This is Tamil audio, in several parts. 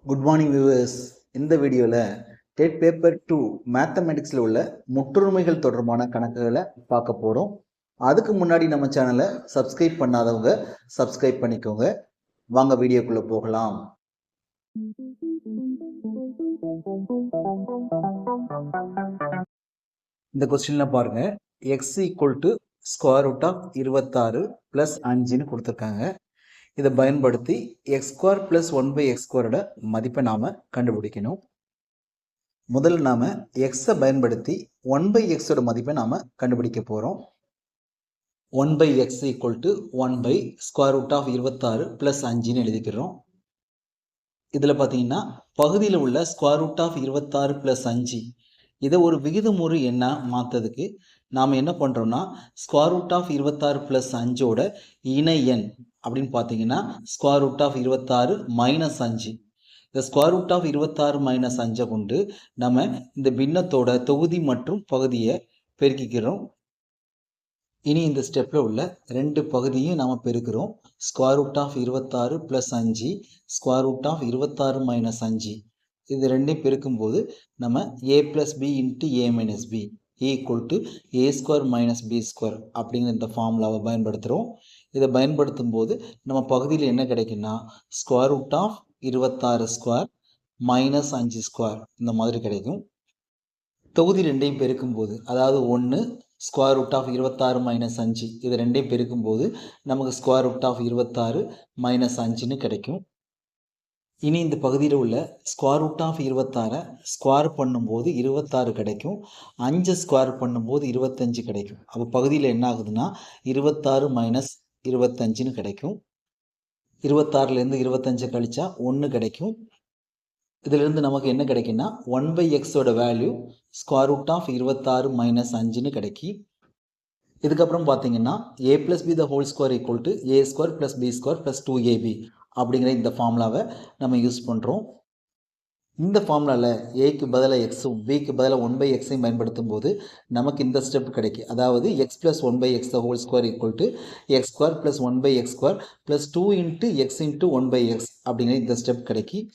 Good morning viewers. இந்த வீடியோவில் டெட் பேப்பர் 2 மேத்தமெட்டிக்ஸில் உள்ள முற்றுமைகள் தொடர்பான கணக்குகளை பார்க்க போகிறோம். அதுக்கு முன்னாடி நம்ம சேனலை சப்ஸ்கிரைப் பண்ணாதவங்க சப்ஸ்கிரைப் பண்ணிக்கோங்க. வாங்க வீடியோக்குள்ளே போகலாம். இந்த கொஸ்டினில் பாருங்க, x equal to square root of 26 + 5ன்னு கொடுத்துருக்காங்க. இதை பயன்படுத்தி எக்ஸ் ஸ்கொயர் ப்ளஸ் 1/x² மதிப்பை நாம் கண்டுபிடிக்கணும். முதல்ல நாம் எக்ஸை பயன்படுத்தி 1/x மதிப்பை நாம் கண்டுபிடிக்க போகிறோம். 1/x = 1/√26 + 5ன்னு எழுதிக்கிறோம். இதில் பார்த்தீங்கன்னா பகுதியில் உள்ள √26 + 5 இதை ஒரு விகிதமுறு எண்ணாக மாற்றதுக்கு நாம் என்ன பண்ணுறோம்னா √26 + 5ஓட இணை எண் அப்படின்னு பார்த்தீங்கன்னா √26 - 5. இந்த √26 - 5 கொண்டு நம்ம இந்த பின்னத்தோட தொகுதி மற்றும் பகுதியை பெருக்கிக்கிறோம். இனி இந்த ஸ்டெப்பில் உள்ள ரெண்டு பகுதியும் நாம் பெருக்கிறோம். √26 + 5 √26 - 5 இது ரெண்டையும் பெருக்கும்போது நம்ம a + b × a - b = a² - b² அப்படிங்கிற இந்த ஃபார்முலாவை பயன்படுத்துகிறோம். இதை பயன்படுத்தும் போது நம்ம பகுதியில் என்ன கிடைக்குன்னா √26² - 5² இந்த மாதிரி கிடைக்கும். தொகுதி ரெண்டையும் பெருக்கும்போது, அதாவது 1 √26 - 5 இது ரெண்டையும் பெருக்கும்போது நமக்கு √26 - 5ன்னு கிடைக்கும். இனி இந்த பகுதியில் உள்ள √26 ஸ்கொயர் பண்ணும்போது 26 கிடைக்கும். 5 ஸ்கொயர் பண்ணும்போது 25 கிடைக்கும். அப்போ பகுதியில் என்ன ஆகுதுன்னா 26 - 25ன்னு கிடைக்கும். 26லேருந்து 25 கழிச்சா 1 கிடைக்கும். இதிலிருந்து நமக்கு என்ன கிடைக்குன்னா 1/xோட வேல்யூ √26 - 5ன்னு கிடைக்கும். இதுக்கப்புறம் பார்த்தீங்கன்னா a + b² = a² + b² + 2ab அப்படிங்கிற இந்த ஃபார்முலாவை நம்ம யூஸ் பண்ணுறோம். இந்த ஃபார்முலாவில் ஏக்கு பதிலாக எக்ஸும் பிக்கு பதிலாக 1/xஐயும் பயன்படுத்தும் போது நமக்கு இந்த ஸ்டெப் கிடைக்கும். அதாவது x + 1/x² = x² + 1/x² + 2 × x × 1/x அப்படிங்கிற இந்த ஸ்டெப் கிடைக்கும்.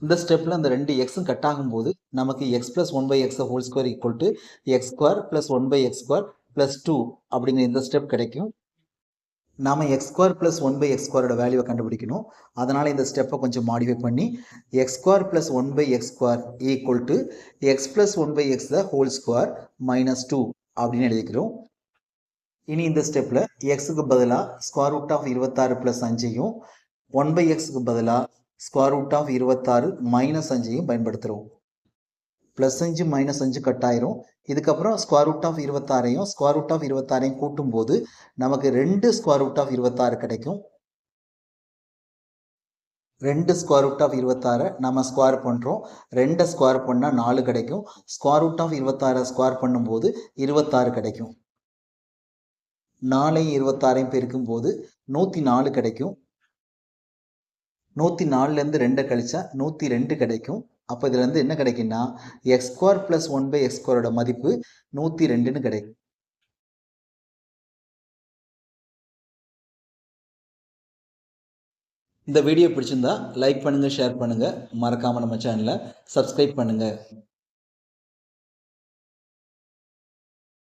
இந்த ஸ்டெப்பில் அந்த ரெண்டு எக்ஸும் கட் ஆகும்போது நமக்கு x + 1/x² = x² + 1/x² + 2 அப்படிங்கிற இந்த ஸ்டெப் கிடைக்கும். நாம் x² + 1/x² வேல்யூவை கண்டுபிடிக்கணும். அதனால் இந்த ஸ்டெப்பை கொஞ்சம் மாடிஃபை பண்ணி x² + 1/x² = x + 1/x² - 2 அப்படின்னு எழுதிக்கிறோம். இனி இந்த ஸ்டெப்பில் எக்ஸுக்கு பதிலாக √26 + 5ஐயும் 1/xக்கு பதிலாக √26 - 5ஐயும் பயன்படுத்துகிறோம். +5 -5 கட் ஆயிரும். இதுக்கப்புறம் √26ஐயும் √26ஐயும் கூட்டும்போது நமக்கு 2 √26 கிடைக்கும். 2 √26 நம்ம ஸ்கொயர் பண்ணுறோம். 2 ஸ்கொயர் பண்ணால் 4 கிடைக்கும். √26 ஸ்கொயர் பண்ணும்போது 26 கிடைக்கும். 4ஐயும் 26ஐயும் பெருக்கும்போது 104 கிடைக்கும். 104லேருந்து 2 கழிச்சா 102 கிடைக்கும். அப்போ இதுல இருந்து என்ன கிடைக்குன்னா x² + 1/x² மதிப்பு 102ன்னு கிடைக்கும். இந்த வீடியோ பிடிச்சிருந்தா லைக் பண்ணுங்க, ஷேர் பண்ணுங்க, மறக்காம நம்ம சேனலை சப்ஸ்கிரைப் பண்ணுங்க.